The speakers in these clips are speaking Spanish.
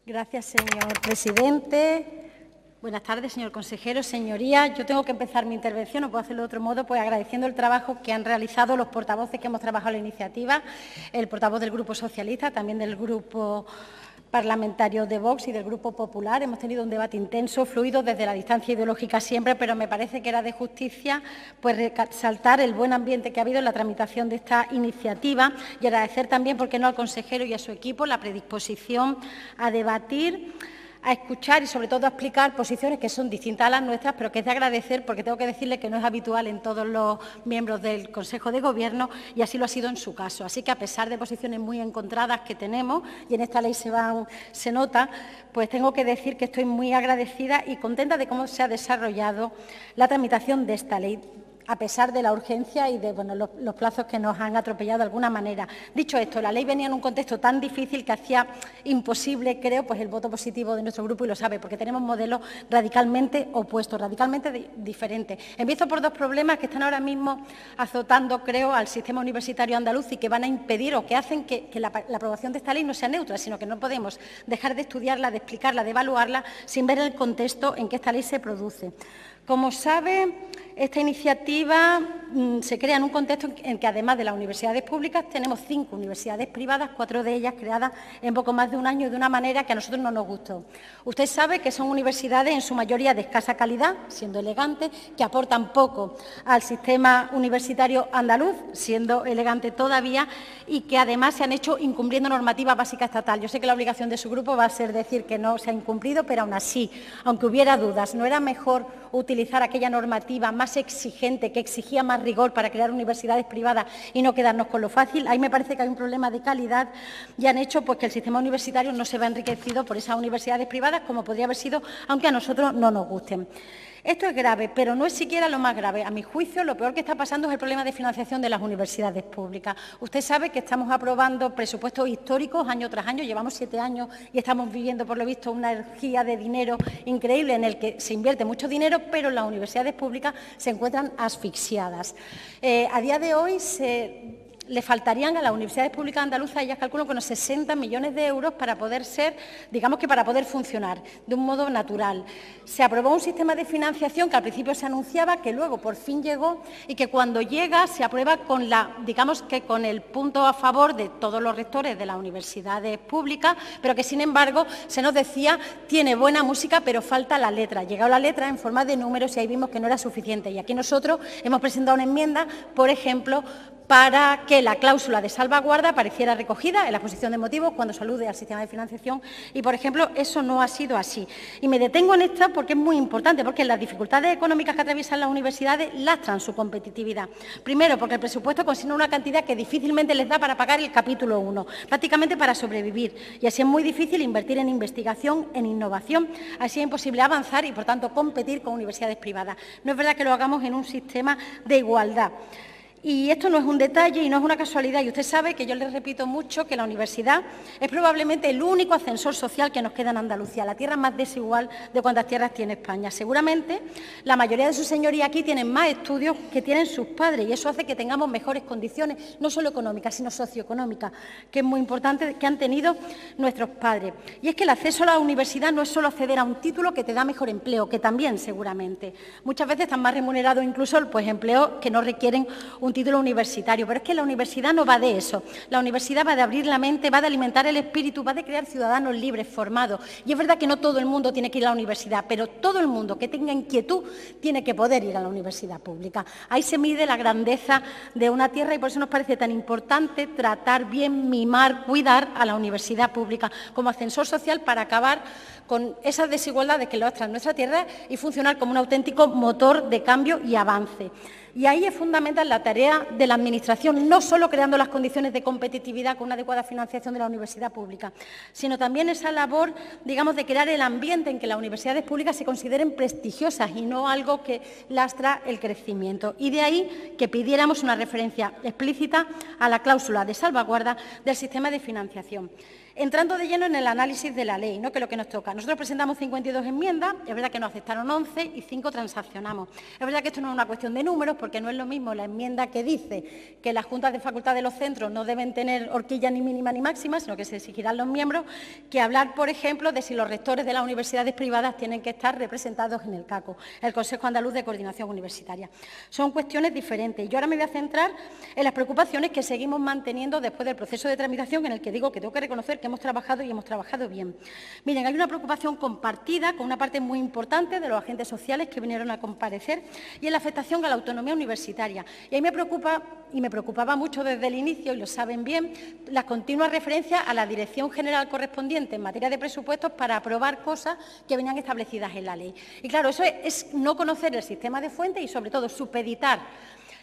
Gracias, señor presidente. Buenas tardes, señor consejero, señorías. Yo tengo que empezar mi intervención, no puedo hacerlo de otro modo, pues agradeciendo el trabajo que han realizado los portavoces que hemos trabajado en la iniciativa, el portavoz del Grupo Socialista, también del Grupo Parlamentario de Vox y del Grupo Popular. Hemos tenido un debate intenso, fluido desde la distancia ideológica siempre, pero me parece que era de justicia pues resaltar el buen ambiente que ha habido en la tramitación de esta iniciativa y agradecer también, por qué no, al consejero y a su equipo la predisposición a debatir, a escuchar y, sobre todo, a explicar posiciones que son distintas a las nuestras, pero que es de agradecer, porque tengo que decirle que no es habitual en todos los miembros del Consejo de Gobierno y así lo ha sido en su caso. Así que, a pesar de posiciones muy encontradas que tenemos, y en esta ley se nota, pues tengo que decir que estoy muy agradecida y contenta de cómo se ha desarrollado la tramitación de esta ley, a pesar de la urgencia y de los plazos que nos han atropellado de alguna manera. Dicho esto, la ley venía en un contexto tan difícil que hacía imposible, creo, pues el voto positivo de nuestro grupo, y lo sabe, porque tenemos modelos radicalmente opuestos, radicalmente diferentes. Empiezo por dos problemas que están ahora mismo azotando, creo, al sistema universitario andaluz y que van a impedir o que hacen que la aprobación de esta ley no sea neutra, sino que no podemos dejar de estudiarla, de explicarla, de evaluarla sin ver el contexto en que esta ley se produce. Como sabe, esta iniciativa se crea en un contexto en que, además de las universidades públicas, tenemos 5 universidades privadas, 4 de ellas creadas en poco más de un año y de una manera que a nosotros no nos gustó. Usted sabe que son universidades en su mayoría de escasa calidad, siendo elegantes, que aportan poco al sistema universitario andaluz, siendo elegante todavía, y que además se han hecho incumpliendo normativa básica estatal. Yo sé que la obligación de su grupo va a ser decir que no se ha incumplido, pero aún así, aunque hubiera dudas, ¿no era mejor utilizar aquella normativa más exigente, que exigía más rigor para crear universidades privadas y no quedarnos con lo fácil? Ahí me parece que hay un problema de calidad y han hecho pues que el sistema universitario no se vea enriquecido por esas universidades privadas, como podría haber sido, aunque a nosotros no nos gusten. Esto es grave, pero no es siquiera lo más grave. A mi juicio, lo peor que está pasando es el problema de financiación de las universidades públicas. Usted sabe que estamos aprobando presupuestos históricos año tras año, llevamos 7 años y estamos viviendo, por lo visto, una energía de dinero increíble en el que se invierte mucho dinero, pero las universidades públicas se encuentran asfixiadas. A día de hoy le faltarían a las universidades públicas andaluzas, ellas calculan, unos 60 millones de euros para poder ser, digamos que para poder funcionar de un modo natural. Se aprobó un sistema de financiación que al principio se anunciaba, que luego por fin llegó y que cuando llega se aprueba con digamos que con el punto a favor de todos los rectores de las universidades públicas, pero que sin embargo se nos decía tiene buena música pero falta la letra. Llegó la letra en forma de números y ahí vimos que no era suficiente. Y aquí nosotros hemos presentado una enmienda, por ejemplo, para que la cláusula de salvaguarda apareciera recogida en la exposición de motivos cuando se alude al sistema de financiación y, por ejemplo, eso no ha sido así. Y me detengo en esta porque es muy importante, porque las dificultades económicas que atraviesan las universidades lastran su competitividad. Primero, porque el presupuesto consigna una cantidad que difícilmente les da para pagar el capítulo 1, prácticamente para sobrevivir. Y así es muy difícil invertir en investigación, en innovación, así es imposible avanzar y, por tanto, competir con universidades privadas. No es verdad que lo hagamos en un sistema de igualdad. Y esto no es un detalle y no es una casualidad. Y usted sabe que yo le repito mucho que la universidad es probablemente el único ascensor social que nos queda en Andalucía, la tierra más desigual de cuantas tierras tiene España. Seguramente la mayoría de sus señorías aquí tienen más estudios que tienen sus padres y eso hace que tengamos mejores condiciones, no solo económicas, sino socioeconómicas, que es muy importante, que han tenido nuestros padres. Y es que el acceso a la universidad no es solo acceder a un título que te da mejor empleo, que también seguramente. Muchas veces están más remunerados incluso pues, empleos que no requieren un título universitario, pero es que la universidad no va de eso. La universidad va de abrir la mente, va de alimentar el espíritu, va de crear ciudadanos libres, formados. Y es verdad que no todo el mundo tiene que ir a la universidad, pero todo el mundo que tenga inquietud tiene que poder ir a la universidad pública. Ahí se mide la grandeza de una tierra y por eso nos parece tan importante tratar bien, mimar, cuidar a la universidad pública como ascensor social para acabar con esas desigualdades que lastran nuestra tierra y funcionar como un auténtico motor de cambio y avance. Y ahí es fundamental la tarea de la Administración, no solo creando las condiciones de competitividad con una adecuada financiación de la universidad pública, sino también esa labor, digamos, de crear el ambiente en que las universidades públicas se consideren prestigiosas y no algo que lastra el crecimiento. Y de ahí que pidiéramos una referencia explícita a la cláusula de salvaguarda del sistema de financiación. Entrando de lleno en el análisis de la ley, ¿no?, que es lo que nos toca. Nosotros presentamos 52 enmiendas, es verdad que nos aceptaron 11 y 5 transaccionamos. Es verdad que esto no es una cuestión de números, porque no es lo mismo la enmienda que dice que las juntas de facultad de los centros no deben tener horquilla ni mínima ni máxima, sino que se exigirán los miembros, que hablar, por ejemplo, de si los rectores de las universidades privadas tienen que estar representados en el CACO, el Consejo Andaluz de Coordinación Universitaria. Son cuestiones diferentes. Yo ahora me voy a centrar en las preocupaciones que seguimos manteniendo después del proceso de tramitación, en el que digo que tengo que reconocer que hemos trabajado y hemos trabajado bien. Miren, hay una preocupación compartida con una parte muy importante de los agentes sociales que vinieron a comparecer, y es la afectación a la autonomía universitaria. Y ahí me preocupa, y me preocupaba mucho desde el inicio, y lo saben bien, las continuas referencias a la Dirección General correspondiente en materia de presupuestos para aprobar cosas que venían establecidas en la ley. Y claro, eso es no conocer el sistema de fuentes y, sobre todo, supeditar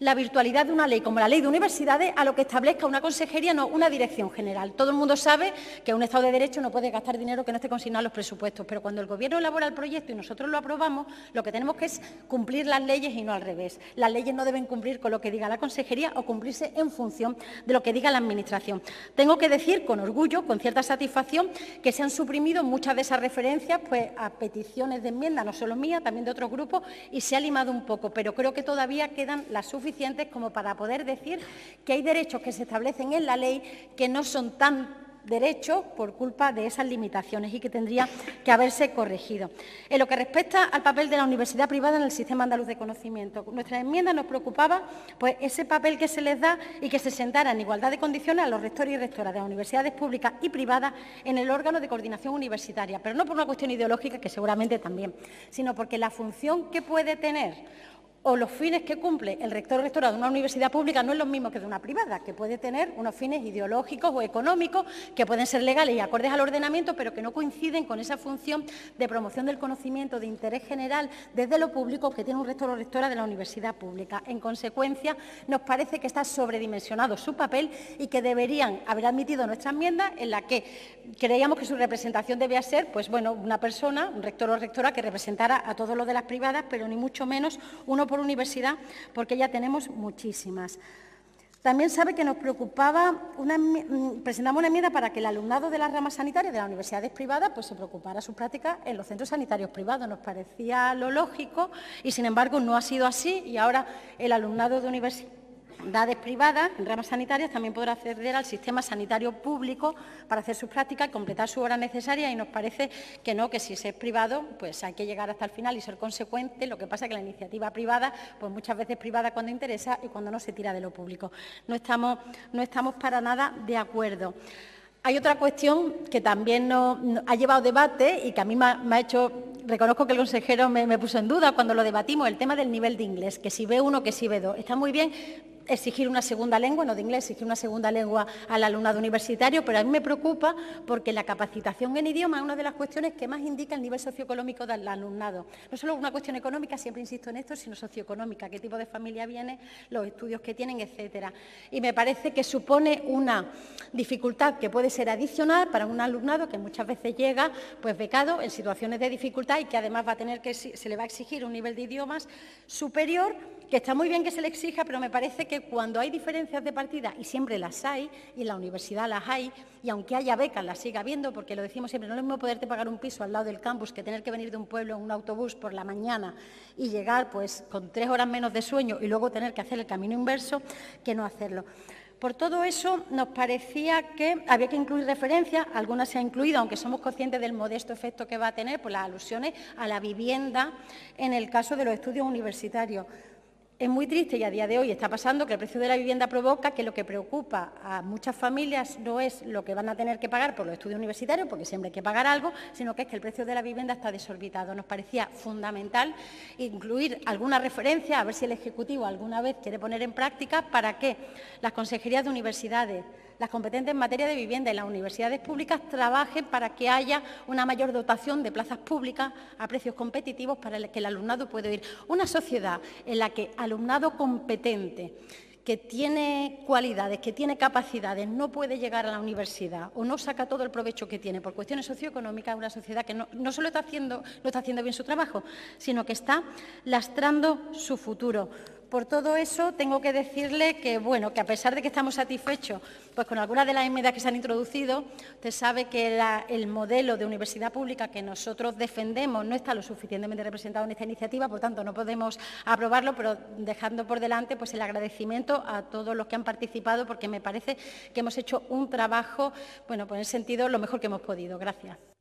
la virtualidad de una ley como la Ley de Universidades a lo que establezca una consejería, no una dirección general. Todo el mundo sabe que un Estado de Derecho no puede gastar dinero que no esté consignado en los presupuestos, pero cuando el Gobierno elabora el proyecto y nosotros lo aprobamos, lo que tenemos que es cumplir las leyes y no al revés. Las leyes no deben cumplir con lo que diga la consejería o cumplirse en función de lo que diga la Administración. Tengo que decir con orgullo, con cierta satisfacción, que se han suprimido muchas de esas referencias a peticiones de enmienda, no solo mías, también de otros grupos, y se ha limado un poco, pero creo que todavía quedan las suficientes como para poder decir que hay derechos que se establecen en la ley que no son tan derechos por culpa de esas limitaciones y que tendría que haberse corregido. En lo que respecta al papel de la universidad privada en el sistema andaluz de conocimiento, nuestra enmienda nos preocupaba pues ese papel que se les da y que se sentara en igualdad de condiciones a los rectores y rectoras de las universidades públicas y privadas en el órgano de coordinación universitaria, pero no por una cuestión ideológica, que seguramente también, sino porque la función que puede tener o los fines que cumple el rector o rectora de una universidad pública no es lo mismo que de una privada, que puede tener unos fines ideológicos o económicos que pueden ser legales y acordes al ordenamiento, pero que no coinciden con esa función de promoción del conocimiento de interés general desde lo público que tiene un rector o rectora de la universidad pública. En consecuencia, nos parece que está sobredimensionado su papel y que deberían haber admitido nuestra enmienda, en la que creíamos que su representación debía ser, pues bueno, una persona, un rector o rectora que representara a todos los de las privadas, pero ni mucho menos uno por universidad, porque ya tenemos muchísimas. También sabe que nos preocupaba, presentamos una enmienda para que el alumnado de las ramas sanitarias de las universidades privadas pues se preocupara sus prácticas en los centros sanitarios privados. Nos parecía lo lógico y, sin embargo, no ha sido así, y ahora el alumnado de universidades privadas en ramas sanitarias también podrá acceder al sistema sanitario público para hacer sus prácticas y completar sus horas necesarias, y nos parece que no, que si es privado pues hay que llegar hasta el final y ser consecuente. Lo que pasa es que la iniciativa privada, pues muchas veces privada cuando interesa y cuando no se tira de lo público. No estamos para nada de acuerdo. Hay otra cuestión que también ha llevado debate y que a mí me ha hecho, reconozco que el consejero me puso en duda cuando lo debatimos, el tema del nivel de inglés, que si B1, que si B2. Está muy bien exigir una segunda lengua, no de inglés, exigir una segunda lengua al alumnado universitario, pero a mí me preocupa porque la capacitación en idioma es una de las cuestiones que más indica el nivel socioeconómico del alumnado. No solo una cuestión económica, siempre insisto en esto, sino socioeconómica, qué tipo de familia viene, los estudios que tienen, etcétera. Y me parece que supone una dificultad que puede ser adicional para un alumnado que muchas veces llega pues becado en situaciones de dificultad y que además va a tener que, se le va a exigir un nivel de idiomas superior, que está muy bien que se le exija, pero me parece que cuando hay diferencias de partida, y siempre las hay, y en la universidad las hay, y aunque haya becas las siga habiendo, porque lo decimos siempre, no es lo mismo poderte pagar un piso al lado del campus que tener que venir de un pueblo en un autobús por la mañana y llegar pues con 3 horas menos de sueño y luego tener que hacer el camino inverso que no hacerlo. Por todo eso, nos parecía que había que incluir referencias, algunas se han incluido, aunque somos conscientes del modesto efecto que va a tener, pues las alusiones a la vivienda en el caso de los estudios universitarios. Es muy triste, y a día de hoy está pasando, que el precio de la vivienda provoca que lo que preocupa a muchas familias no es lo que van a tener que pagar por los estudios universitarios, porque siempre hay que pagar algo, sino que es que el precio de la vivienda está desorbitado. Nos parecía fundamental incluir alguna referencia, a ver si el Ejecutivo alguna vez quiere poner en práctica, para que las consejerías de universidades, las competentes en materia de vivienda y las universidades públicas trabajen para que haya una mayor dotación de plazas públicas a precios competitivos para que el alumnado pueda ir. Una sociedad en la que alumnado competente, que tiene cualidades, que tiene capacidades, no puede llegar a la universidad o no saca todo el provecho que tiene por cuestiones socioeconómicas, una sociedad que no solo está haciendo bien su trabajo, sino que está lastrando su futuro. Por todo eso, tengo que decirle que, bueno, que a pesar de que estamos satisfechos pues, con algunas de las enmiendas que se han introducido, usted sabe que el modelo de universidad pública que nosotros defendemos no está lo suficientemente representado en esta iniciativa, por tanto, no podemos aprobarlo, pero dejando por delante pues, el agradecimiento a todos los que han participado, porque me parece que hemos hecho un trabajo, bueno, pues en ese sentido, lo mejor que hemos podido. Gracias.